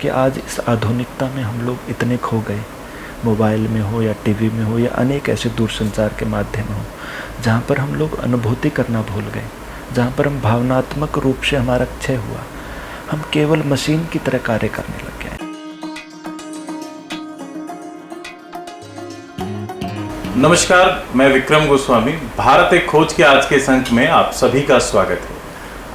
कि आज इस आधुनिकता में हम लोग इतने खो गए, मोबाइल में हो या टीवी में हो या अनेक ऐसे दूरसंचार के माध्यम हो, जहाँ पर हम लोग अनुभूति करना भूल गए, जहाँ पर हम भावनात्मक रूप से हमारा क्षय हुआ। हम केवल मशीन की तरह कार्य करने लग गए। नमस्कार, मैं विक्रम गोस्वामी। भारत एक खोज के आज के इस अंक में आप सभी का स्वागत है।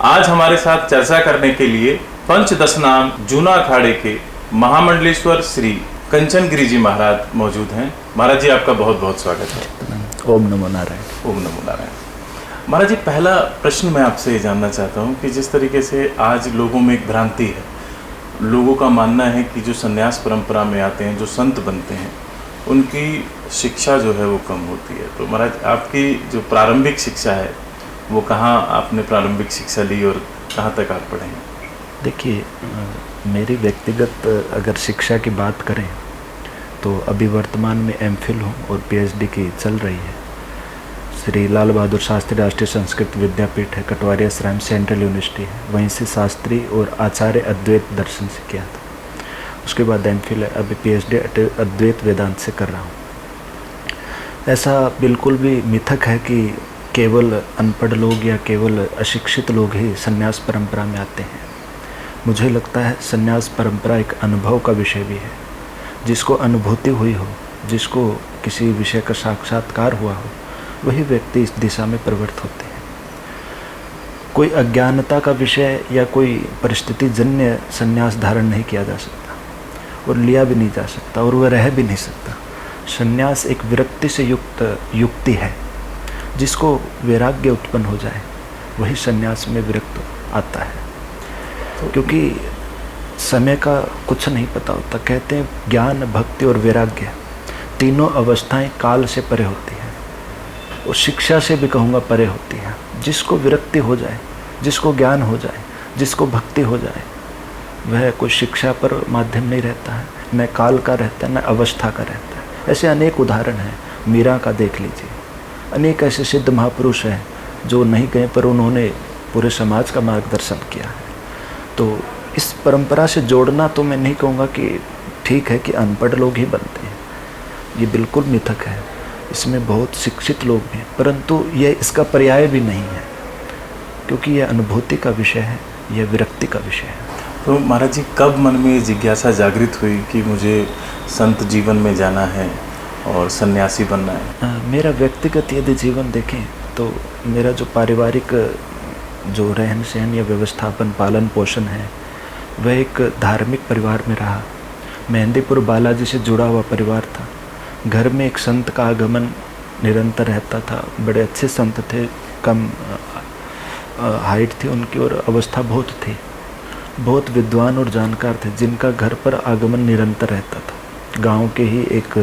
आज हमारे साथ चर्चा करने के लिए पंचदशनाम जूना अखाड़े के महामंडलेश्वर श्री कंचन गिरी जी महाराज मौजूद हैं। महाराज जी, आपका बहुत बहुत स्वागत है। ओम नमो नारायण। ओम नमो नारायण। महाराज जी, पहला प्रश्न मैं आपसे ये जानना चाहता हूँ कि जिस तरीके से आज लोगों में एक भ्रांति है, लोगों का मानना है कि जो संन्यास परंपरा में आते हैं, जो संत बनते हैं, उनकी शिक्षा जो है वो कम होती है। तो महाराज, आपकी जो प्रारंभिक शिक्षा है वो कहाँ आपने प्रारंभिक शिक्षा ली और कहाँ तक आप पढ़े हैं? देखिए, मेरी व्यक्तिगत अगर शिक्षा की बात करें तो अभी वर्तमान में एमफिल हूँ और पीएचडी की चल रही है। श्री लाल बहादुर शास्त्री राष्ट्रीय संस्कृत विद्यापीठ है, कटवारी आश्रम सेंट्रल यूनिवर्सिटी है, वहीं से शास्त्री और आचार्य अद्वैत दर्शन से किया था। उसके बाद एमफिल है, अभी पीएचडी अद्वैत वेदांत से कर रहा हूँ। ऐसा बिल्कुल भी मिथक है कि केवल अनपढ़ लोग या केवल अशिक्षित लोग ही संन्यास परंपरा में आते हैं। मुझे लगता है संन्यास परंपरा एक अनुभव का विषय भी है। जिसको अनुभूति हुई हो, जिसको किसी विषय का साक्षात्कार हुआ हो, वही व्यक्ति इस दिशा में प्रवृत्त होते हैं। कोई अज्ञानता का विषय या कोई परिस्थिति जन्य संन्यास धारण नहीं किया जा सकता और लिया भी नहीं जा सकता और वह रह भी नहीं सकता। संन्यास एक विरक्ति से युक्त युक्ति है। जिसको वैराग्य उत्पन्न हो जाए वही संन्यास में विरक्त आता है, क्योंकि समय का कुछ नहीं पता होता। कहते हैं ज्ञान, भक्ति और वैराग्य तीनों अवस्थाएं काल से परे होती हैं और शिक्षा से भी कहूँगा परे होती हैं। जिसको विरक्ति हो जाए, जिसको ज्ञान हो जाए, जिसको भक्ति हो जाए, वह कोई शिक्षा पर माध्यम नहीं रहता है, न काल का रहता है, न अवस्था का रहता है। ऐसे अनेक उदाहरण हैं। मीरा का देख लीजिए, अनेक ऐसे सिद्ध महापुरुष हैं जो नहीं गए पर उन्होंने पूरे समाज का मार्गदर्शन किया है। तो इस परंपरा से जोड़ना तो मैं नहीं कहूँगा कि ठीक है कि अनपढ़ लोग ही बनते हैं, ये बिल्कुल मिथक है। इसमें बहुत शिक्षित लोग भी हैं, परंतु यह इसका पर्याय भी नहीं है, क्योंकि यह अनुभूति का विषय है, यह विरक्ति का विषय है। तो महाराज जी, कब मन में जिज्ञासा जागृत हुई कि मुझे संत जीवन में जाना है और सन्यासी बनना है? मेरा व्यक्तिगत यदि जीवन देखें तो मेरा जो पारिवारिक जो रहन सहन या व्यवस्थापन, पालन पोषण है, वह एक धार्मिक परिवार में रहा। मेहंदीपुर बालाजी से जुड़ा हुआ परिवार था। घर में एक संत का आगमन निरंतर रहता था। बड़े अच्छे संत थे, कम हाइट थी उनकी और अवस्था बहुत थी। बहुत विद्वान और जानकार थे, जिनका घर पर आगमन निरंतर रहता था। गांव के ही एक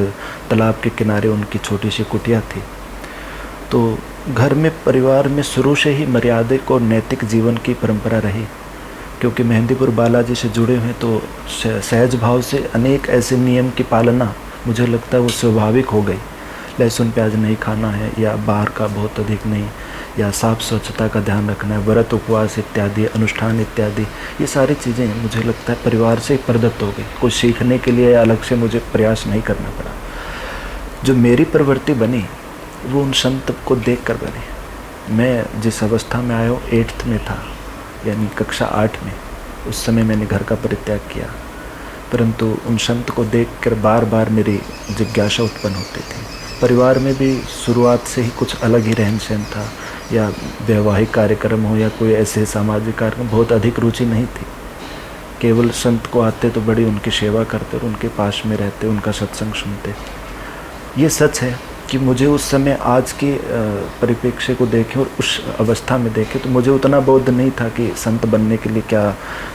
तालाब के किनारे उनकी छोटी सी कुटिया थी। तो घर में, परिवार में शुरू से ही मर्यादिक और नैतिक जीवन की परंपरा रही। क्योंकि मेहंदीपुर बालाजी से जुड़े हुए तो सहज भाव से अनेक ऐसे नियम की पालना, मुझे लगता है वो स्वाभाविक हो गई। लहसुन प्याज नहीं खाना है, या बाहर का बहुत अधिक नहीं, या साफ स्वच्छता का ध्यान रखना है, व्रत उपवास इत्यादि, अनुष्ठान इत्यादि, ये सारी चीज़ें मुझे लगता है परिवार से ही प्रदत्त हो गई। कुछ सीखने के लिए अलग से मुझे प्रयास नहीं करना पड़ा। जो मेरी प्रवृत्ति बनी वो उन संत को देख कर बनी। मैं जिस अवस्था में आया हूँ, 8th में था, यानी कक्षा 8 में, उस समय मैंने घर का परित्याग किया। परंतु उन संत को देखकर बार बार मेरी जिज्ञासा उत्पन्न होती थी। परिवार में भी शुरुआत से ही कुछ अलग ही रहन सहन था, या वैवाहिक कार्यक्रम हो या कोई ऐसे सामाजिक कार्यक्रम, बहुत अधिक रुचि नहीं थी। केवल संत को आते तो बड़ी उनकी सेवा करते और उनके पास में रहते, उनका सत्संग सुनते। ये सच है कि मुझे उस समय आज के परिप्रेक्ष्य को देखें और उस अवस्था में देखें तो मुझे उतना बोध नहीं था कि संत बनने के लिए क्या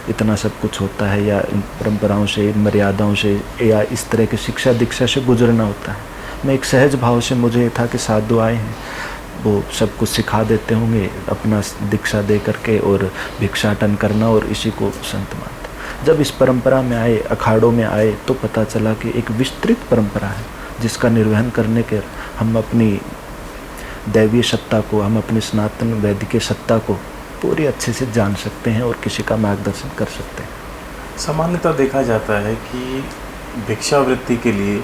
इतना सब कुछ होता है, या इन परंपराओं से, इन मर्यादाओं से, या इस तरह की शिक्षा दीक्षा से गुजरना होता है। मैं एक सहज भाव से, मुझे ये था कि साधु आए हैं, वो सब कुछ सिखा देते होंगे अपना दीक्षा दे करके, और भिक्षाटन करना और इसी को संत मानते। जब इस परंपरा में आए, अखाड़ों में आए, तो पता चला कि एक विस्तृत परंपरा है जिसका निर्वहन करने के हम अपनी दैवीय सत्ता को, हम अपनी सनातन वैदिक सत्ता को पूरी अच्छे से जान सकते हैं और किसी का मार्गदर्शन कर सकते हैं। सामान्यतः देखा जाता है कि भिक्षावृत्ति के लिए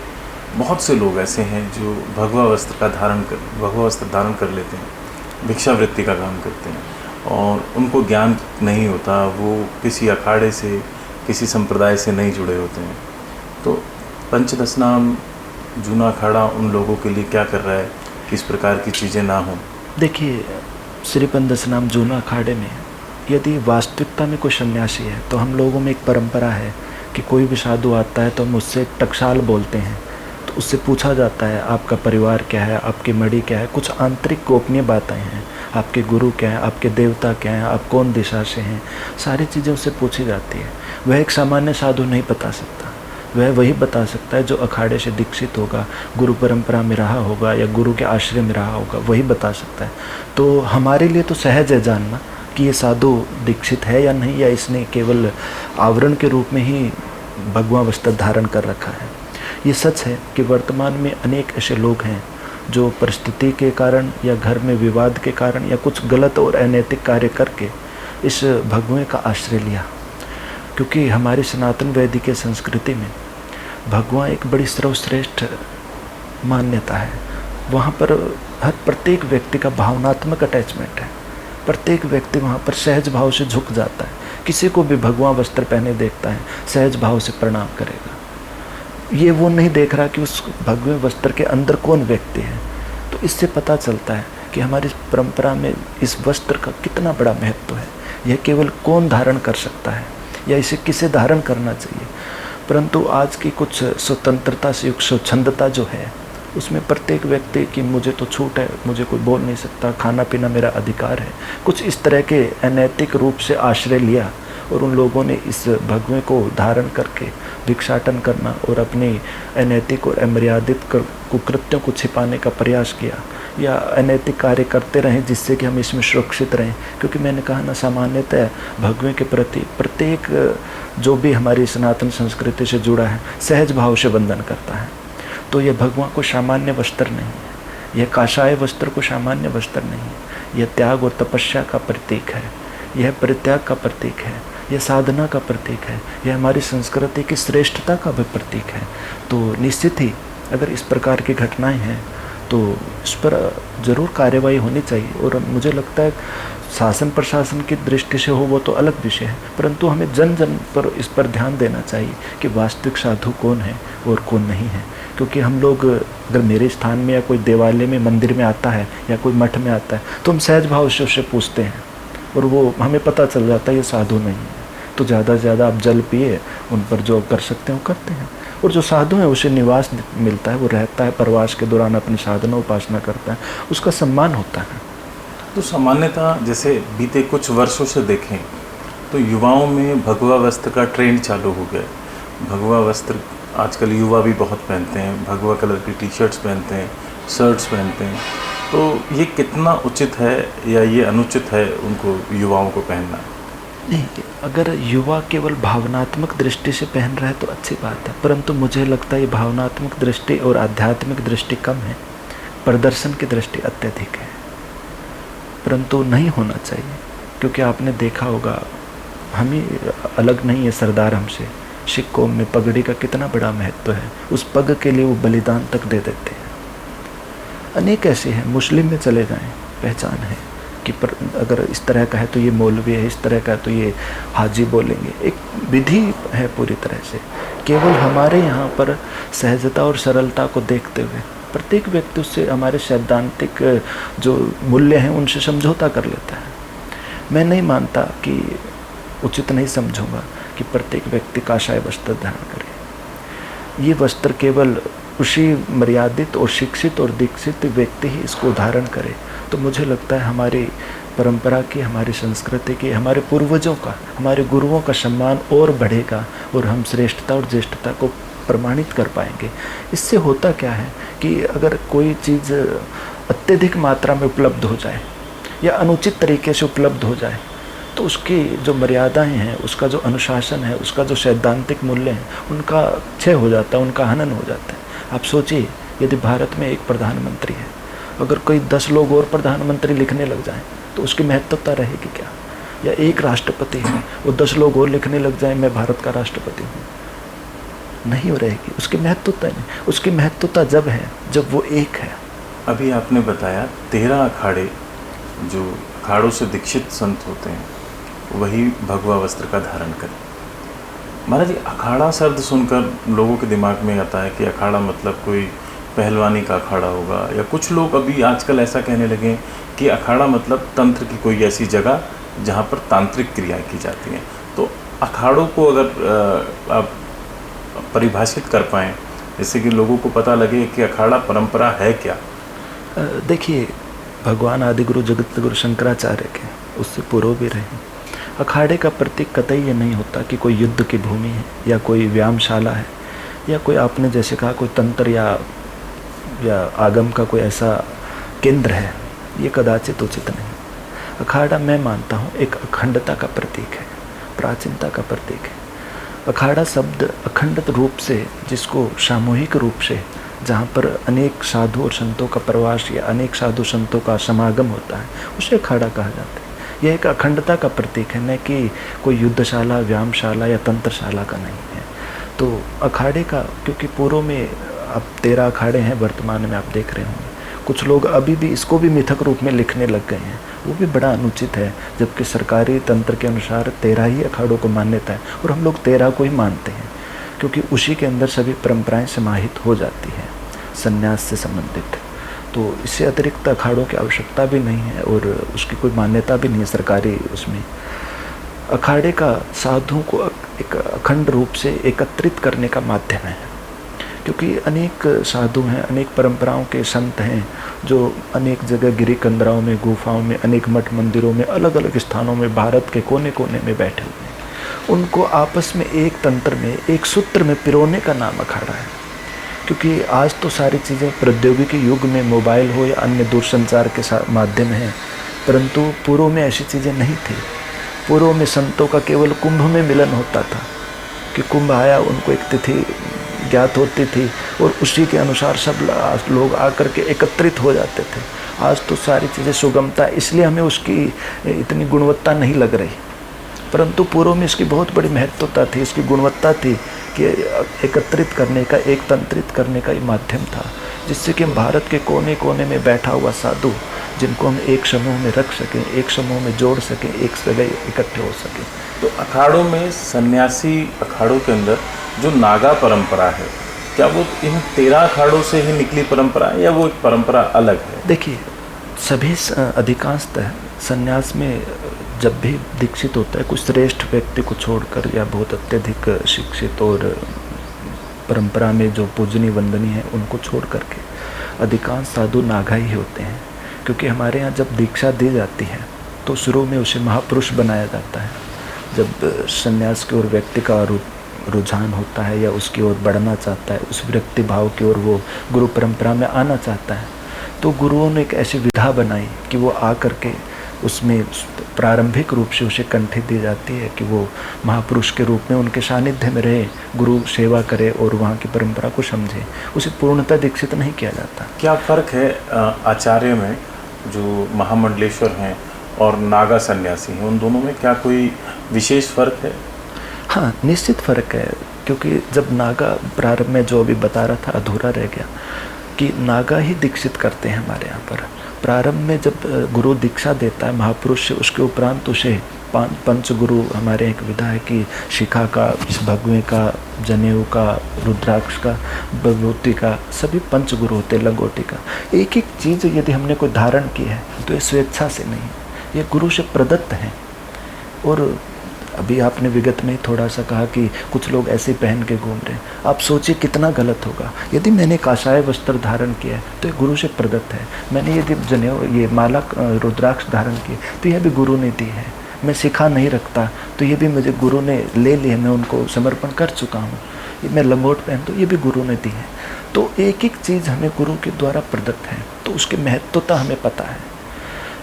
बहुत से लोग ऐसे हैं जो भगवा वस्त्र धारण कर लेते हैं, भिक्षावृत्ति का काम करते हैं और उनको ज्ञान नहीं होता, वो किसी अखाड़े से, किसी संप्रदाय से नहीं जुड़े होते हैं। तो पंचदशनाम जूना अखाड़ा उन लोगों के लिए क्या कर रहा है कि इस प्रकार की चीज़ें ना हों? देखिए, श्री पंचदशनाम जूना अखाड़े में यदि वास्तविकता में कोई सन्यासी है तो हम लोगों में एक परंपरा है कि कोई भी साधु आता है तो हम उससे टकसाल बोलते हैं। तो उससे पूछा जाता है आपका परिवार क्या है, आपकी मड़ी क्या है, कुछ आंतरिक गोपनीय बातें हैं, आपके गुरु क्या हैं, आपके देवता क्या हैं, आप कौन दिशा से हैं, सारी चीज़ें उससे पूछी जाती है। वह एक सामान्य साधु नहीं बता सकता, वह वही बता सकता है जो अखाड़े से दीक्षित होगा, गुरु परंपरा में रहा होगा या गुरु के आश्रय में रहा होगा, वही बता सकता है। तो हमारे लिए तो सहज है जानना कि ये साधु दीक्षित है या नहीं, या इसने केवल आवरण के रूप में ही भगवा वस्त्र धारण कर रखा है। ये सच है कि वर्तमान में अनेक ऐसे लोग हैं जो परिस्थिति के कारण या घर में विवाद के कारण या कुछ गलत और अनैतिक कार्य करके इस भगवे का आश्रय लिया। क्योंकि हमारी सनातन वैदिक संस्कृति में भगवा एक बड़ी सर्वश्रेष्ठ मान्यता है। वहाँ पर हर प्रत्येक व्यक्ति का भावनात्मक अटैचमेंट है, प्रत्येक व्यक्ति वहाँ पर सहज भाव से झुक जाता है। किसी को भी भगवा वस्त्र पहने देखता है सहज भाव से प्रणाम करेगा। ये वो नहीं देख रहा कि उस भगवे वस्त्र के अंदर कौन व्यक्ति है। तो इससे पता चलता है कि हमारी परंपरा में इस वस्त्र का कितना बड़ा महत्व है। यह केवल कौन धारण कर सकता है या इसे किसे धारण करना चाहिए। परंतु आज की कुछ स्वतंत्रता से युक्त स्वच्छंदता जो है उसमें प्रत्येक व्यक्ति की मुझे तो छूट है, मुझे कोई बोल नहीं सकता, खाना पीना मेरा अधिकार है, कुछ इस तरह के अनैतिक रूप से आश्रय लिया और उन लोगों ने इस भगवे को धारण करके भिक्षाटन करना और अपनी अनैतिक और अमर्यादित कुकृत्यों को छिपाने का प्रयास किया या अनैतिक कार्य करते रहें जिससे कि हम इसमें सुरक्षित रहें। क्योंकि मैंने कहा ना, सामान्यतः भगवे के प्रति प्रत्येक जो भी हमारी सनातन संस्कृति से जुड़ा है सहज भाव से वंदन करता है। तो यह भगवा को सामान्य वस्त्र नहीं है, यह काषाय वस्त्र को सामान्य वस्त्र नहीं है। यह त्याग और तपस्या का प्रतीक है, यह परित्याग का प्रतीक है, यह साधना का प्रतीक है, यह हमारी संस्कृति की श्रेष्ठता का भी प्रतीक है। तो निश्चित ही अगर इस प्रकार की घटनाएं हैं तो इस पर ज़रूर कार्यवाही होनी चाहिए। और मुझे लगता है शासन प्रशासन की दृष्टि से हो वो तो अलग विषय है, परंतु हमें जन जन पर इस पर ध्यान देना चाहिए कि वास्तविक साधु कौन है और कौन नहीं है। क्योंकि हम लोग अगर मेरे स्थान में या कोई देवालय में मंदिर में आता है या कोई मठ में आता है तो हम सहज भाव से उससे पूछते हैं और वो हमें पता चल जाता है ये साधु नहीं है। तो ज़्यादा से ज़्यादा आप जल पिए, उन पर जो कर सकते हैं वो करते हैं, और जो साधु है उसे निवास मिलता है, वो रहता है, प्रवास के दौरान अपनी साधना उपासना करता है, उसका सम्मान होता है। तो सामान्यतः जैसे बीते कुछ वर्षों से देखें तो युवाओं में भगवा वस्त्र का ट्रेंड चालू हो गया है। भगवा वस्त्र आजकल युवा भी बहुत पहनते हैं, भगवा कलर की टी शर्ट्स पहनते हैं, शर्ट्स पहनते हैं। तो ये कितना उचित है या ये अनुचित है उनको युवाओं को पहनना? नहीं, अगर युवा केवल भावनात्मक दृष्टि से पहन रहा है तो अच्छी बात है, परंतु मुझे लगता है ये भावनात्मक दृष्टि और आध्यात्मिक दृष्टि कम है, प्रदर्शन की दृष्टि अत्यधिक है। परंतु नहीं होना चाहिए, क्योंकि आपने देखा होगा हम ही अलग नहीं है सरदार हमसे। सिख कौम में पगड़ी का कितना बड़ा महत्व है, उस पग के लिए वो बलिदान तक दे देते हैं। अनेक ऐसे हैं, मुस्लिम में चले जाएं पहचान है कि अगर इस तरह का है तो ये मौलवी है, इस तरह का है तो ये हाजी बोलेंगे। एक विधि है पूरी तरह से। केवल हमारे यहाँ पर सहजता और सरलता को देखते हुए प्रत्येक व्यक्ति उससे हमारे सैद्धांतिक जो मूल्य हैं उनसे समझौता कर लेता है। मैं नहीं मानता कि उचित नहीं समझूंगा कि प्रत्येक व्यक्ति काषाय वस्त्र धारण करे। ये वस्त्र केवल उसी मर्यादित और शिक्षित और दीक्षित व्यक्ति ही इसको धारण करे। तो मुझे लगता है हमारी परंपरा की, हमारी संस्कृति की, हमारे पूर्वजों का, हमारे गुरुओं का सम्मान और बढ़ेगा और हम श्रेष्ठता और ज्येष्ठता को प्रमाणित कर पाएंगे। इससे होता क्या है कि अगर कोई चीज़ अत्यधिक मात्रा में उपलब्ध हो जाए या अनुचित तरीके से उपलब्ध हो जाए तो उसकी जो मर्यादाएं हैं, उसका जो अनुशासन है, उसका जो सैद्धांतिक मूल्य हैं, उनका क्षय हो जाता है, उनका हनन हो जाता है। आप सोचिए, यदि भारत में एक प्रधानमंत्री है, अगर कोई 10 लोग और प्रधानमंत्री लिखने लग जाएं तो उसकी महत्वता रहेगी क्या? या एक राष्ट्रपति है, वो 10 लोग और लिखने लग जाए मैं भारत का राष्ट्रपति हूँ, नहीं हो रहेगी। उसकी महत्वता नहीं, उसकी महत्वता जब है जब वो एक है। अभी आपने बताया 13 अखाड़े, जो अखाड़ों से दीक्षित संत होते हैं वही भगवा वस्त्र का धारण करें। महाराज जी, अखाड़ा शब्द सुनकर लोगों के दिमाग में आता है कि अखाड़ा मतलब कोई पहलवानी का अखाड़ा होगा, या कुछ लोग अभी आजकल ऐसा कहने लगे कि अखाड़ा मतलब तंत्र की कोई ऐसी जगह जहाँ पर तांत्रिक क्रियाएं की जाती हैं। तो अखाड़ों को अगर आप परिभाषित कर पाएँ जिससे कि लोगों को पता लगे कि अखाड़ा परंपरा है क्या। देखिए, भगवान आदिगुरु जगत गुरु शंकराचार्य के उससे पूर्व भी रहे, अखाड़े का प्रतीक कतई ये नहीं होता कि कोई युद्ध की भूमि है या कोई व्यायामशाला है या कोई आपने जैसे कहा कोई तंत्र या आगम का कोई ऐसा केंद्र है, ये कदाचित उचित नहीं। अखाड़ा मैं मानता हूँ एक अखंडता का प्रतीक है, प्राचीनता का प्रतीक है। अखाड़ा शब्द अखंडित रूप से, जिसको सामूहिक रूप से, जहाँ पर अनेक साधु और संतों का प्रवास या अनेक साधु संतों का समागम होता है, उसे अखाड़ा कहा जाता है। यह एक अखंडता का प्रतीक है, न कि कोई युद्धशाला, व्यायामशाला या तंत्रशाला का नहीं है। तो अखाड़े का, क्योंकि पूर्व में अब 13 अखाड़े हैं वर्तमान में, आप देख रहे होंगे कुछ लोग अभी भी इसको भी मिथक रूप में लिखने लग गए हैं, वो भी बड़ा अनुचित है। जबकि सरकारी तंत्र के अनुसार 13 ही अखाड़ों को मान्यता है और हम लोग 13 को ही मानते हैं, क्योंकि उसी के अंदर सभी परंपराएं समाहित हो जाती हैं संन्यास से संबंधित। तो इससे अतिरिक्त अखाड़ों की आवश्यकता भी नहीं है और उसकी कोई मान्यता भी नहीं है सरकारी उसमें। अखाड़े का साधुओं को एक अखंड रूप से एकत्रित करने का माध्यम है, क्योंकि अनेक साधु हैं, अनेक परंपराओं के संत हैं जो अनेक जगह गिरी कंदराओं में, गुफाओं में, अनेक मठ मंदिरों में, अलग अलग स्थानों में भारत के कोने कोने में बैठे हुए हैं। उनको आपस में एक तंत्र में, एक सूत्र में पिरोने का नाम अखाड़ा है। क्योंकि आज तो सारी चीज़ें प्रौद्योगिकी युग में, मोबाइल हो या अन्य दूरसंचार के माध्यम हैं, परंतु पूर्व में ऐसी चीज़ें नहीं थी। पूर्व में संतों का केवल कुंभ में मिलन होता था कि कुंभ आया, उनको एक तिथि ज्ञात होती थी और उसी के अनुसार सब लोग आकर के एकत्रित हो जाते थे। आज तो सारी चीज़ें सुगमता, इसलिए हमें उसकी इतनी गुणवत्ता नहीं लग रही, परंतु पूर्व में इसकी बहुत बड़ी महत्वता थी, इसकी गुणवत्ता थी कि एकत्रित करने का, एक तंत्रित करने का ये माध्यम था, जिससे कि हम भारत के कोने कोने में बैठा हुआ साधु, जिनको हम एक समूह में रख सकें, एक समूह में जोड़ सकें, एक जगह इकट्ठे हो सकें। तो अखाड़ों में, सन्यासी अखाड़ों के अंदर जो नागा परंपरा है, क्या वो इन 13 अखाड़ों से ही निकली परंपरा है या वो एक परंपरा अलग है? देखिए, सभी अधिकांशतः सन्यास में जब भी दीक्षित होता है, कुछ श्रेष्ठ व्यक्ति को छोड़कर या बहुत अत्यधिक शिक्षित और परंपरा में जो पूजनीय वंदनीय है उनको छोड़ करके अधिकांश साधु नागा ही होते हैं। क्योंकि हमारे यहाँ जब दीक्षा दी जाती है तो शुरू में उसे महापुरुष बनाया जाता है। जब सन्यास की ओर व्यक्ति का रुझान होता है या उसकी ओर बढ़ना चाहता है, उस व्यक्ति भाव की ओर वो गुरु परंपरा में आना चाहता है, तो गुरुओं ने एक ऐसी विधा बनाई कि वो आ करके उसमें प्रारंभिक रूप से उसे कंठी दी जाती है कि वो महापुरुष के रूप में उनके सानिध्य में रहे, गुरु सेवा करे और वहाँ की परंपरा को समझे। उसे पूर्णतः दीक्षित नहीं किया जाता। क्या फ़र्क है आचार्य में, जो महामंडलेश्वर हैं और नागा सन्यासी हैं, उन दोनों में क्या कोई विशेष फ़र्क है? हाँ, निश्चित फ़र्क है। क्योंकि जब नागा, प्रारंभ में जो अभी बता रहा था अधूरा रह गया कि नागा ही दीक्षित करते हैं हमारे यहाँ पर। प्रारंभ में जब गुरु दीक्षा देता है महापुरुष से, उसके उपरांत उसे पंच गुरु, हमारे एक विधा है कि शिखा का, भगवे का, जनेऊ का, रुद्राक्ष का, भगवती का, सभी पंच गुरु होते, लंगोटी का। एक एक चीज़ यदि हमने कोई धारण की है तो ये स्वेच्छा से नहीं, ये गुरु से प्रदत्त है। और अभी आपने विगत में थोड़ा सा कहा कि कुछ लोग ऐसे पहन के घूम रहे हैं। आप सोचिए कितना गलत होगा। यदि मैंने काषाय वस्त्र धारण किया है तो ये गुरु से प्रदत्त है। मैंने यदि जनेऊ, ये माला, रुद्राक्ष धारण की तो यह भी गुरु ने दी है। मैं शिखा नहीं रखता तो ये भी मुझे गुरु ने ले ली है, मैं उनको समर्पण कर चुका हूँ। ये मैं लंगोट पहनता हूँ, ये भी गुरु ने दी है। तो एक एक चीज़ हमें गुरु के द्वारा प्रदत्त है, तो उसकी महत्वता हमें पता है।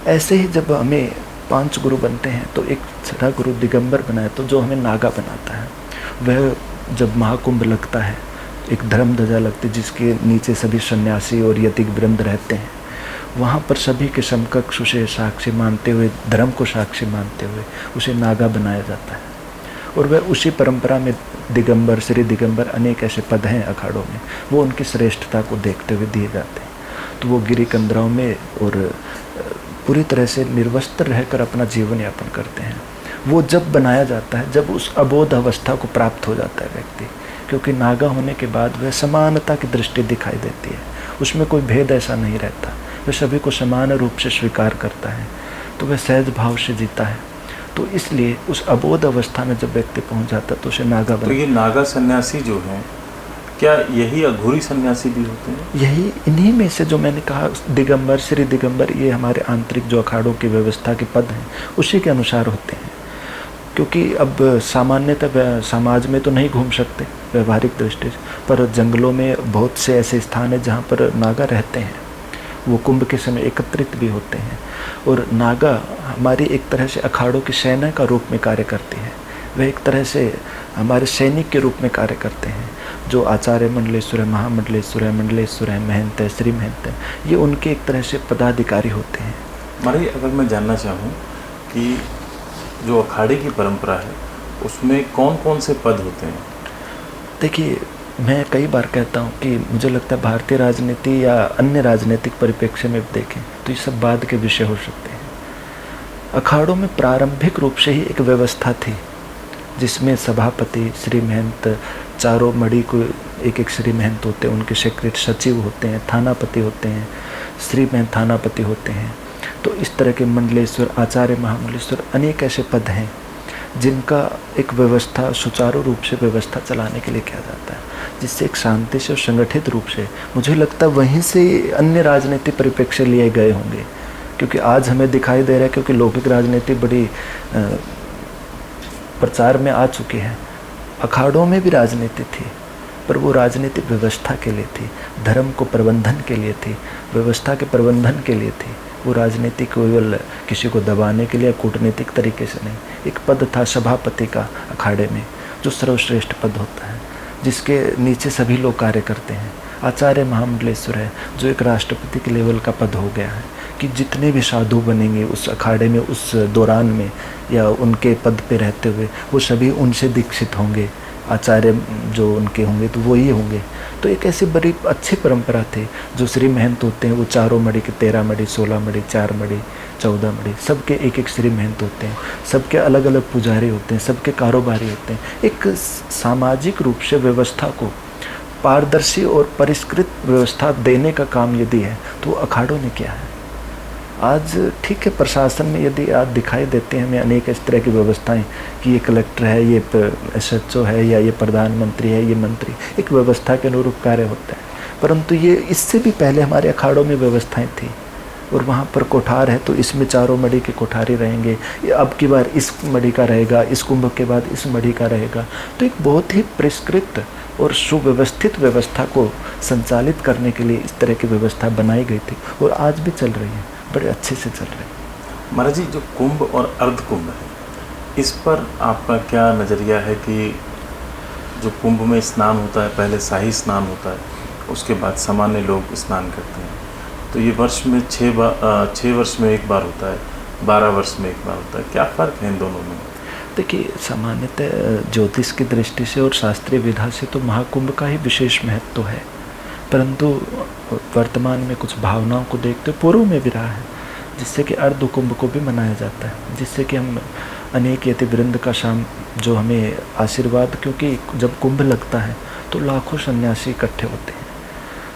ऐसे ही जब हमें 5 गुरु बनते हैं तो एक छठा गुरु दिगंबर बनाए, तो जो हमें नागा बनाता है, वह जब महाकुंभ लगता है, एक धर्म ध्वजा लगती है जिसके नीचे सभी सन्यासी और यतिक वृंद रहते हैं, वहाँ पर सभी के समकक्ष उसे साक्षी मानते हुए, धर्म को साक्षी मानते हुए उसे नागा बनाया जाता है। और वह उसी परंपरा में दिगंबर, श्री दिगंबर, अनेक ऐसे पद हैं अखाड़ों में, वो उनकी श्रेष्ठता को देखते हुए दिए जाते हैं। तो वो गिरी कंदराओं में और पूरी तरह से निर्वस्त्र रहकर अपना जीवन यापन करते हैं। वो जब बनाया जाता है जब उस अबोध अवस्था को प्राप्त हो जाता है व्यक्ति, क्योंकि नागा होने के बाद वह समानता की दृष्टि दिखाई देती है, उसमें कोई भेद ऐसा नहीं रहता, वह सभी को समान रूप से स्वीकार करता है, तो वह सहज भाव से जीता है। तो इसलिए उस अबोध अवस्था में जब व्यक्ति पहुंच जाता है तो उसे नागा तो ये नागा सन्यासी जो हैं, क्या यही अघोरी सन्यासी भी होते हैं? यही इन्हीं में से जो मैंने कहा, दिगंबर, श्री दिगंबर, ये हमारे आंतरिक जो अखाड़ों की व्यवस्था के पद हैं उसी के अनुसार होते हैं। क्योंकि अब सामान्यतः समाज में तो नहीं घूम सकते व्यवहारिक दृष्टि से, पर जंगलों में बहुत से ऐसे स्थान हैं जहाँ पर नागा रहते हैं, वो कुंभ के समय एकत्रित भी होते हैं। और नागा हमारी एक तरह से अखाड़ों की सेना का रूप में कार्य करती है, वह एक तरह से हमारे सैनिक के रूप में कार्य करते हैं। जो आचार्य मंडलेश्वर है, महामंडलेश्वर है, मंडलेश्वर है, महंत है, श्री महंत है, ये उनके एक तरह से पदाधिकारी होते हैं। महाराज, अगर मैं जानना चाहूँ कि जो अखाड़े की परंपरा है उसमें कौन कौन से पद होते हैं? देखिए, मैं कई बार कहता हूँ कि मुझे लगता है भारतीय राजनीति या अन्य राजनीतिक परिप्रेक्ष्य में देखें तो ये सब बाद के विषय हो सकते हैं। अखाड़ों में प्रारंभिक रूप से ही एक व्यवस्था थी जिसमें सभापति, श्री महंत, चारों मड़ी को एक एक श्री महंत होते हैं, उनके सेक्रेटरी सचिव होते हैं, थानापति होते हैं, श्री महंत थानापति होते हैं। तो इस तरह के मंडलेश्वर, आचार्य, महामंडलेश्वर, अनेक ऐसे पद हैं जिनका एक व्यवस्था, सुचारू रूप से व्यवस्था चलाने के लिए किया जाता है, जिससे एक शांति से और संगठित रूप से, मुझे लगता है वहीं से अन्य राजनीतिक परिप्रेक्ष्य लिए गए होंगे। क्योंकि आज हमें दिखाई दे रहा है, क्योंकि लौकिक राजनीति बड़ी प्रचार में आ चुकी है, अखाड़ों में भी राजनीति थी, पर वो राजनीतिक व्यवस्था के लिए थी, धर्म को प्रबंधन के लिए थी, व्यवस्था के प्रबंधन के लिए थी। वो राजनीति केवल किसी को दबाने के लिए कूटनीतिक तरीके से नहीं। एक पद था सभापति का अखाड़े में, जो सर्वश्रेष्ठ पद होता है, जिसके नीचे सभी लोग कार्य करते हैं। आचार्य महामंडलेश्वर है, जो एक राष्ट्रपति के लेवल का पद हो गया है कि जितने भी साधु बनेंगे उस अखाड़े में, उस दौरान में या उनके पद पे रहते हुए, वो सभी उनसे दीक्षित होंगे। आचार्य जो उनके होंगे तो वो ही होंगे। तो एक ऐसी बड़ी अच्छी परंपरा थी। जो श्री महंत होते हैं वो चारों मड़ी के 13 मड़ी, 16 मड़ी, 4 मड़ी, 14 मड़ी, सबके एक एक श्री महंत होते हैं, सबके अलग अलग पुजारी होते हैं, सबके कारोबारी होते हैं। एक सामाजिक रूप से व्यवस्था को पारदर्शी और परिष्कृत व्यवस्था देने का काम यदि है तो अखाड़ों ने किया है। आज ठीक है, प्रशासन में यदि आज दिखाई देते हैं हमें अनेक इस तरह की व्यवस्थाएं कि ये कलेक्टर है, ये SHO है, या ये प्रधानमंत्री है, ये मंत्री, एक व्यवस्था के अनुरूप कार्य होता है। परंतु ये इससे भी पहले हमारे अखाड़ों में व्यवस्थाएं थी, और वहाँ पर कोठार है तो इसमें चारों मड़ी के कोठारी रहेंगे, अब की बार इस मड़ी का रहेगा, इस कुंभ के बाद इस मड़ी का रहेगा। तो एक बहुत ही परिष्कृत और सुव्यवस्थित व्यवस्था को संचालित करने के लिए इस तरह की व्यवस्था बनाई गई थी, और आज भी चल रही है, बड़े अच्छे से चल रही है। महाराज जी, जो कुंभ और अर्ध कुंभ है, इस पर आपका क्या नज़रिया है कि जो कुंभ में स्नान होता है, पहले शाही स्नान होता है, उसके बाद सामान्य लोग स्नान करते हैं, तो ये वर्ष में 6 वर्ष में एक बार होता है, 12 वर्ष में एक बार होता है, क्या फ़र्क है इन दोनों में? देखिए, सामान्यतः ज्योतिष की दृष्टि से और शास्त्रीय विधा से तो महाकुंभ का ही विशेष महत्व है, परंतु वर्तमान में कुछ भावनाओं को देखते पूर्व में भी रहा है, जिससे कि अर्ध कुंभ को भी मनाया जाता है, जिससे कि हम अनेक यतिवृंद का शाम जो हमें आशीर्वाद, क्योंकि जब कुंभ लगता है तो लाखों सन्यासी इकट्ठे होते हैं,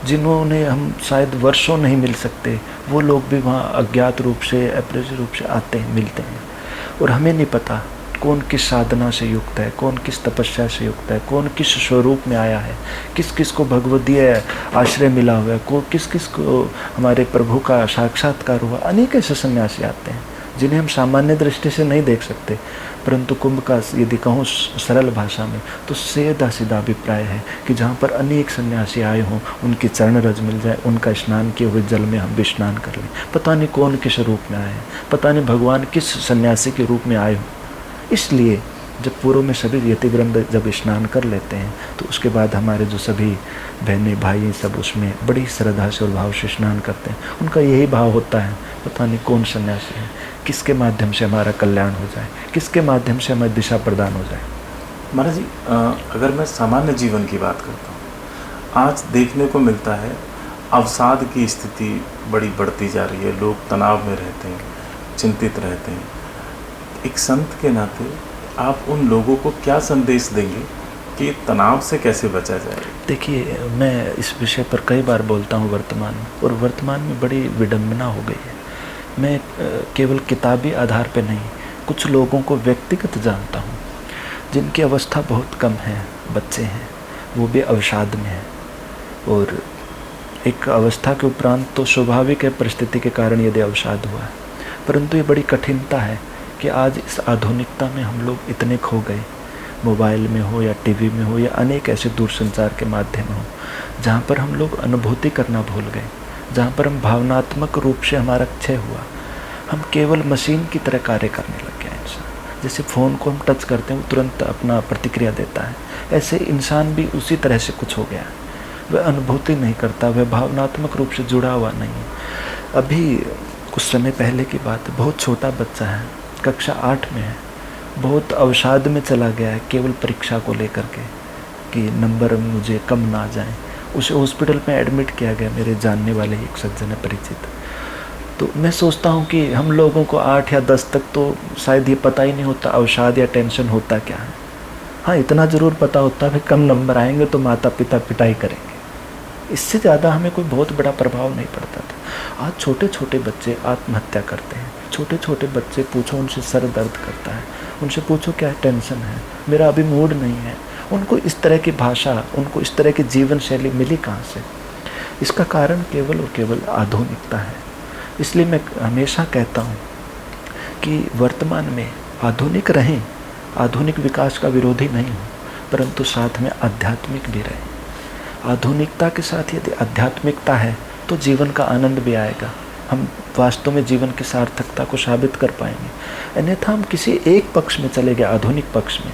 जिन्होंने हम शायद वर्षों नहीं मिल सकते, वो लोग भी वहाँ अज्ञात रूप से, अप्रत्याशित रूप से आते हैं, मिलते हैं, और हमें नहीं पता कौन किस साधना से युक्त है, कौन किस तपस्या से युक्त है, कौन किस स्वरूप में आया है, किस किस को भगवदीय आश्रय मिला हुआ है, किस किस को हमारे प्रभु का साक्षात्कार हुआ। अनेक ऐसे सन्यासी आते हैं जिन्हें हम सामान्य दृष्टि से नहीं देख सकते, परंतु कुंभ का यदि कहूँ सरल भाषा में तो सीधा सीधा अभिप्राय है कि जहाँ पर अनेक सन्यासी आए हों, उनकी चरण रज मिल जाए, उनका स्नान किए हुए जल में हम भी स्नान कर लें। पता नहीं कौन किस रूप में आए हैं, पता नहीं भगवान किस सन्यासी के रूप में आए हों। इसलिए जब पूर्व में सभी यतिवृंद जब स्नान कर लेते हैं तो उसके बाद हमारे जो सभी बहनें भाई सब उसमें बड़ी श्रद्धा से और भाव से स्नान करते हैं। उनका यही भाव होता है, पता नहीं कौन सन्यासी है, किसके माध्यम से हमारा कल्याण हो जाए, किसके माध्यम से हमें दिशा प्रदान हो जाए। महाराज जी, अगर मैं सामान्य जीवन की बात करता हूँ, आज देखने को मिलता है अवसाद की स्थिति बड़ी बढ़ती जा रही है, लोग तनाव में रहते हैं, चिंतित रहते हैं। एक संत के नाते आप उन लोगों को क्या संदेश देंगे कि तनाव से कैसे बचा जाए? देखिए, मैं इस विषय पर कई बार बोलता हूँ वर्तमान में, और वर्तमान में बड़ी विडंबना हो गई है। मैं केवल किताबी आधार पर नहीं, कुछ लोगों को व्यक्तिगत जानता हूँ जिनकी अवस्था बहुत कम है, बच्चे हैं, वो भी अवसाद में हैं। और एक अवस्था के उपरांत तो स्वाभाविक है परिस्थिति के कारण यदि अवसाद हुआ है, परंतु ये बड़ी कठिनता है कि आज इस आधुनिकता में हम लोग इतने खो गए, मोबाइल में हो या टीवी में हो या अनेक ऐसे दूरसंचार के माध्यम हो, जहाँ पर हम लोग अनुभूति करना भूल गए, जहाँ पर हम भावनात्मक रूप से हमारा क्षय हुआ। हम केवल मशीन की तरह कार्य करने लग गया इंसान। जैसे फ़ोन को हम टच करते हैं वो तुरंत अपना प्रतिक्रिया देता है, ऐसे इंसान भी उसी तरह से कुछ हो गया। वह अनुभूति नहीं करता, वह भावनात्मक रूप से जुड़ा हुआ नहीं है। अभी कुछ समय पहले की बात है, बहुत छोटा बच्चा है, कक्षा 8 में है, बहुत अवसाद में चला गया है केवल परीक्षा को लेकर के कि नंबर मुझे कम ना जाए। उसे हॉस्पिटल में एडमिट किया गया, मेरे जानने वाले एक सज्जन है परिचित। तो मैं सोचता हूँ कि हम लोगों को 8 या 10 तक तो शायद ये पता ही नहीं होता अवसाद या टेंशन होता क्या है। हाँ, इतना ज़रूर पता होता है कम नंबर आएंगे तो माता पिता पिटाई करेंगे, इससे ज़्यादा हमें कोई बहुत बड़ा प्रभाव नहीं पड़ता था। आज छोटे छोटे बच्चे आत्महत्या करते हैं, छोटे छोटे बच्चे, पूछो उनसे सर दर्द करता है, उनसे पूछो क्या टेंशन है, मेरा अभी मूड नहीं है। उनको इस तरह की भाषा, उनको इस तरह की जीवन शैली मिली कहाँ से? इसका कारण केवल और केवल आधुनिकता है। इसलिए मैं हमेशा कहता हूँ कि वर्तमान में आधुनिक रहें, आधुनिक विकास का विरोधी नहीं हो, परंतु साथ में आध्यात्मिक भी रहें। आधुनिकता के साथ यदि आध्यात्मिकता है तो जीवन का आनंद भी आएगा, हम वास्तव में जीवन की सार्थकता को साबित कर पाएंगे। अन्यथा हम किसी एक पक्ष में चले गए, आधुनिक पक्ष में,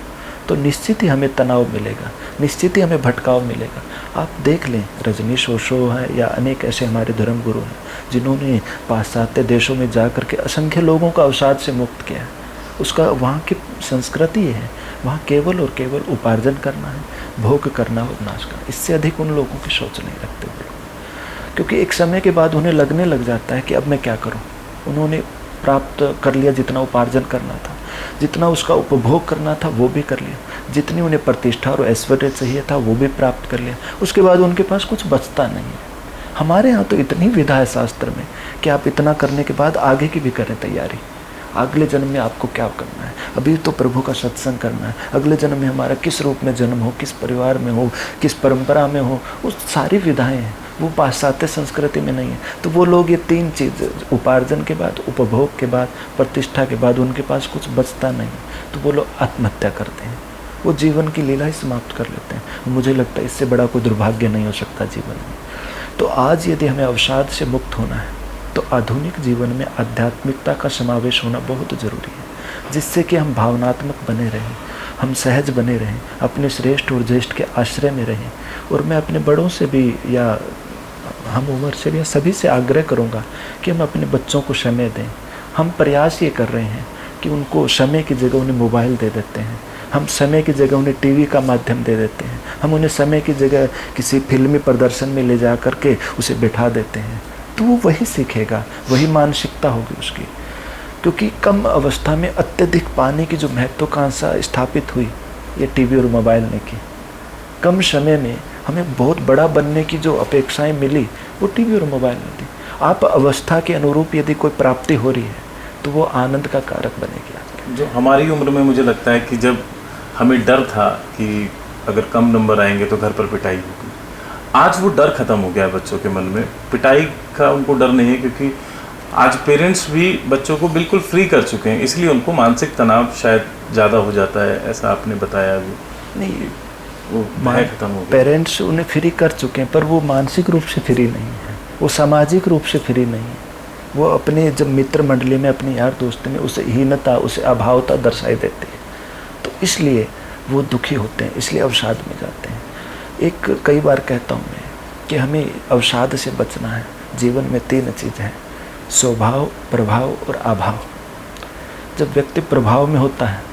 तो निश्चित ही हमें तनाव मिलेगा, निश्चित ही हमें भटकाव मिलेगा। आप देख लें, रजनीश ओशो है या अनेक ऐसे हमारे धर्म गुरु हैं जिन्होंने पाश्चात्य देशों में जा कर के असंख्य लोगों का अवसाद से मुक्त किया है। उसका वहाँ की संस्कृति है, वहाँ केवल और केवल उपार्जन करना है, भोग करना और नाश करना। इससे अधिक उन लोगों की सोच नहीं रखते वो लोग, क्योंकि एक समय के बाद उन्हें लगने लग जाता है कि अब मैं क्या करूं। उन्होंने प्राप्त कर लिया जितना उपार्जन करना था, जितना उसका उपभोग करना था वो भी कर लिया, जितनी उन्हें प्रतिष्ठा और ऐश्वर्य चाहिए था वो भी प्राप्त कर लिया। उसके बाद उनके पास कुछ बचता नहीं है। हमारे यहाँ तो इतनी विधा है शास्त्र में कि आप इतना करने के बाद आगे की भी करें तैयारी। अगले जन्म में आपको क्या करना है, अभी तो प्रभु का सत्संग करना है, अगले जन्म में हमारा किस रूप में जन्म हो, किस परिवार में हो, किस परंपरा में हो, वो सारी विधाएं हैं, वो पाश्चात्य संस्कृति में नहीं है। तो वो लोग ये 3 चीज़, उपार्जन के बाद, उपभोग के बाद, प्रतिष्ठा के बाद उनके पास कुछ बचता नहीं, तो वो लोग आत्महत्या करते हैं, वो जीवन की लीला ही समाप्त कर लेते हैं। मुझे लगता है इससे बड़ा कोई दुर्भाग्य नहीं हो सकता जीवन में। तो आज यदि हमें अवसाद से मुक्त होना है तो आधुनिक जीवन में आध्यात्मिकता का समावेश होना बहुत ज़रूरी है, जिससे कि हम भावनात्मक बने रहें, हम सहज बने रहें, अपने श्रेष्ठ और ज्येष्ठ के आश्रय में रहें। और मैं अपने बड़ों से भी या हम उम्र से भी सभी से आग्रह करूँगा कि हम अपने बच्चों को समय दें। हम प्रयास ये कर रहे हैं कि उनको समय की जगह उन्हें मोबाइल दे देते हैं, हम समय की जगह उन्हें टीवी का माध्यम दे देते हैं, हम उन्हें समय की जगह किसी फिल्मी प्रदर्शन में ले जा कर के उसे बैठा देते हैं। तो वो वही सीखेगा, वही मानसिकता होगी उसकी। क्योंकि कम अवस्था में अत्यधिक पाने की जो महत्वाकांक्षा स्थापित हुई ये टीवी और मोबाइल ने की। कम समय में हमें बहुत बड़ा बनने की जो अपेक्षाएं मिली वो टीवी और मोबाइल ने दी। आप अवस्था के अनुरूप यदि कोई प्राप्ति हो रही है तो वो आनंद का कारक बनेगी आपके। जो हमारी उम्र में मुझे लगता है कि जब हमें डर था कि अगर कम नंबर आएंगे तो घर पर पिटाई होगी, आज वो डर खत्म हो गया है बच्चों के मन में। पिटाई का उनको डर नहीं है, क्योंकि आज पेरेंट्स भी बच्चों को बिल्कुल फ्री कर चुके हैं, इसलिए उनको मानसिक तनाव शायद ज़्यादा हो जाता है, ऐसा आपने बताया अभी। नहीं, वो भय खत्म हो गया। पेरेंट्स उन्हें फ्री कर चुके हैं, पर वो मानसिक रूप से फ्री नहीं है, वो सामाजिक रूप से फ्री नहीं है। वो अपने जब मित्र मंडली में, अपने यार दोस्ती में उसे हीनता, उसे अभावता दर्शाई देती है। तो इसलिए वो दुखी होते हैं, इसलिए अवसाद में जाते हैं। एक कई बार कहता हूँ मैं कि हमें अवसाद से बचना है। जीवन में 3 चीज़ हैं, स्वभाव, प्रभाव और अभाव। जब व्यक्ति प्रभाव में होता है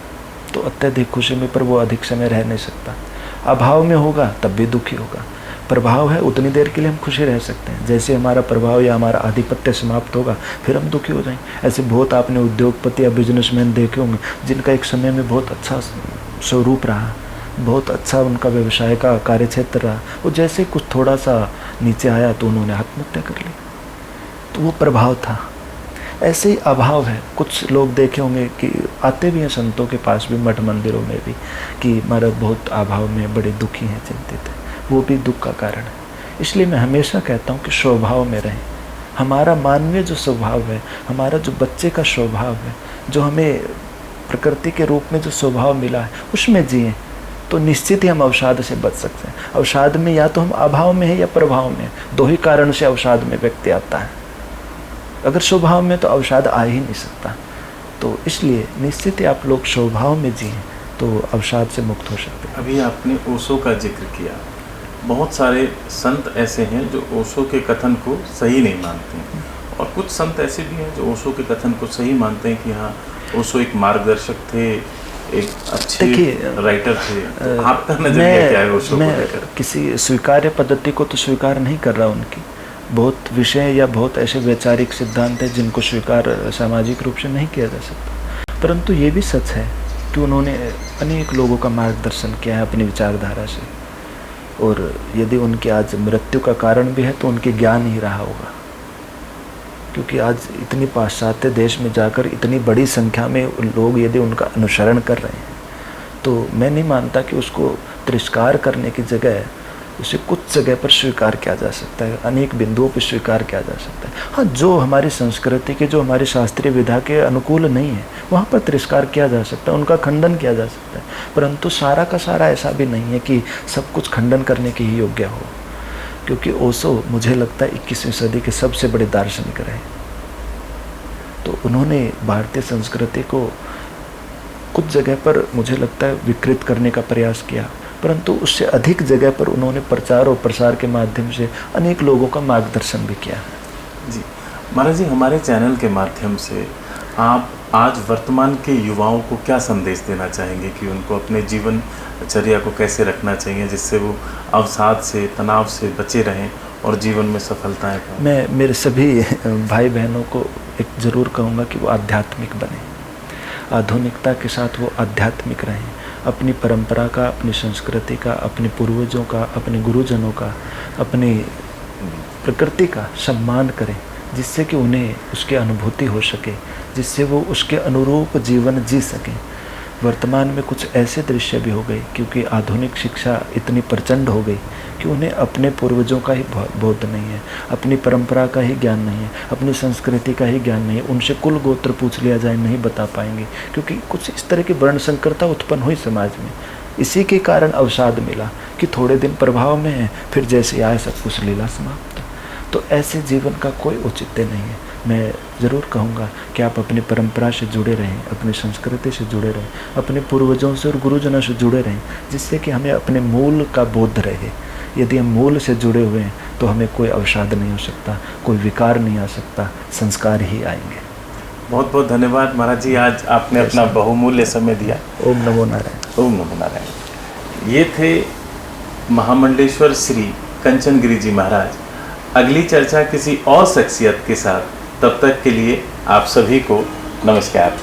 तो अत्यधिक खुशी में पर वो अधिक समय रह नहीं सकता। अभाव में होगा तब भी दुखी होगा। प्रभाव है उतनी देर के लिए हम खुशी रह सकते हैं, जैसे हमारा प्रभाव या हमारा आधिपत्य समाप्त होगा फिर हम दुखी हो जाएंगे। ऐसे बहुत आपने उद्योगपति या बिजनेसमैन देखे होंगे जिनका एक समय में बहुत अच्छा स्वरूप रहा, बहुत अच्छा उनका व्यवसाय का कार्यक्षेत्र रहा, वो जैसे कुछ थोड़ा सा नीचे आया तो उन्होंने आत्महत्या कर ली, तो वो प्रभाव था। ऐसे ही अभाव है। कुछ लोग देखे होंगे कि आते भी हैं संतों के पास भी, मठ मंदिरों में भी, कि महाराज बहुत अभाव में बड़े दुखी हैं, चिंतित हैं, वो भी दुख का कारण है। इसलिए मैं हमेशा कहता हूँ कि स्वभाव में रहें। हमारा मानवीय जो स्वभाव है, हमारा जो बच्चे का स्वभाव है, जो हमें प्रकृति के रूप में जो स्वभाव मिला है, उसमें जिए तो निश्चित ही हम अवसाद से बच सकते हैं। अवसाद में या तो हम अभाव में हैं या प्रभाव में, 2 ही कारण से अवसाद में व्यक्ति आता है। अगर स्वभाव में तो अवसाद आ ही नहीं सकता। तो इसलिए निश्चित ही आप लोग स्वभाव में जिए तो अवसाद से मुक्त हो सकते हैं। अभी आपने ओशो का जिक्र किया। बहुत सारे संत ऐसे हैं जो ओशो के कथन को सही नहीं मानते हैं, और कुछ संत ऐसे भी हैं जो ओशो के कथन को सही मानते हैं कि हाँ, ओशो एक मार्गदर्शक थे, एक अच्छे राइटर थे। तो आपका नजरिया क्या है ओशो को लेकर? मैं किसी स्वीकार्य पद्धति को तो स्वीकार नहीं कर रहा उनकी। बहुत विषय या बहुत ऐसे वैचारिक सिद्धांत हैं जिनको स्वीकार सामाजिक रूप से नहीं किया जा सकता, परंतु ये भी सच है कि उन्होंने अनेक लोगों का मार्गदर्शन किया है अपनी विचारधारा से, और यदि उनकी आज मृत्यु का कारण भी है तो उनके ज्ञान ही रहा होगा। क्योंकि आज इतनी पाश्चात्य देश में जाकर इतनी बड़ी संख्या में लोग यदि उनका अनुसरण कर रहे हैं तो मैं नहीं मानता कि उसको तिरस्कार करने की जगह उसे कुछ जगह पर स्वीकार किया जा सकता है, अनेक बिंदुओं पर स्वीकार किया जा सकता है। हाँ, जो हमारी संस्कृति के, जो हमारी शास्त्रीय विधा के अनुकूल नहीं है वहाँ पर तिरस्कार किया जा सकता है, उनका खंडन किया जा सकता है, परंतु सारा का सारा ऐसा भी नहीं है कि सब कुछ खंडन करने के ही योग्य हो। क्योंकि ओशो मुझे लगता है 21वीं सदी के सबसे बड़े दार्शनिक रहे। तो उन्होंने भारतीय संस्कृति को कुछ जगह पर मुझे लगता है विकृत करने का प्रयास किया, परंतु उससे अधिक जगह पर उन्होंने प्रचार और प्रसार के माध्यम से अनेक लोगों का मार्गदर्शन भी किया है। जी महाराज जी, हमारे चैनल के माध्यम से आप आज वर्तमान के युवाओं को क्या संदेश देना चाहेंगे कि उनको अपने जीवनचर्या को कैसे रखना चाहिए जिससे वो अवसाद से, तनाव से बचे रहें और जीवन में सफलताएं पाएं? मैं मेरे सभी भाई बहनों को एक ज़रूर कहूँगा कि वो आध्यात्मिक बने, आधुनिकता के साथ वो आध्यात्मिक रहें, अपनी परंपरा का, अपनी संस्कृति का, अपने पूर्वजों का, अपने गुरुजनों का, अपनी प्रकृति का सम्मान करें, जिससे कि उन्हें उसकी अनुभूति हो सके, जिससे वो उसके अनुरूप जीवन जी सकें। वर्तमान में कुछ ऐसे दृश्य भी हो गए क्योंकि आधुनिक शिक्षा इतनी प्रचंड हो गई कि उन्हें अपने पूर्वजों का ही बोध नहीं है, अपनी परंपरा का ही ज्ञान नहीं है, अपनी संस्कृति का ही ज्ञान नहीं है। उनसे कुल गोत्र पूछ लिया जाए नहीं बता पाएंगे, क्योंकि कुछ इस तरह की वर्ण संकरता उत्पन्न हुई समाज में। इसी के कारण अवसाद मिला कि थोड़े दिन प्रभाव में है, फिर जैसे आए सब कुछ लीला समाप्त। तो ऐसे जीवन का कोई औचित्य नहीं है। मैं ज़रूर कहूँगा कि आप अपनी परंपरा से जुड़े रहें, अपनी संस्कृति से जुड़े रहें, अपने पूर्वजों से और गुरुजनों से जुड़े रहें, जिससे कि हमें अपने मूल का बोध रहे। यदि हम मूल से जुड़े हुए हैं तो हमें कोई अवसाद नहीं हो सकता, कोई विकार नहीं आ सकता, संस्कार ही आएंगे। बहुत बहुत धन्यवाद महाराज जी, आज आपने अपना बहुमूल्य समय दिया। ओम नमो नारायण। ओम नमो नारायण। ये थे महामंडलेश्वर श्री कंचन गिरी जी महाराज। अगली चर्चा किसी और शख्सियत के साथ, तब तक के लिए आप सभी को नमस्कार।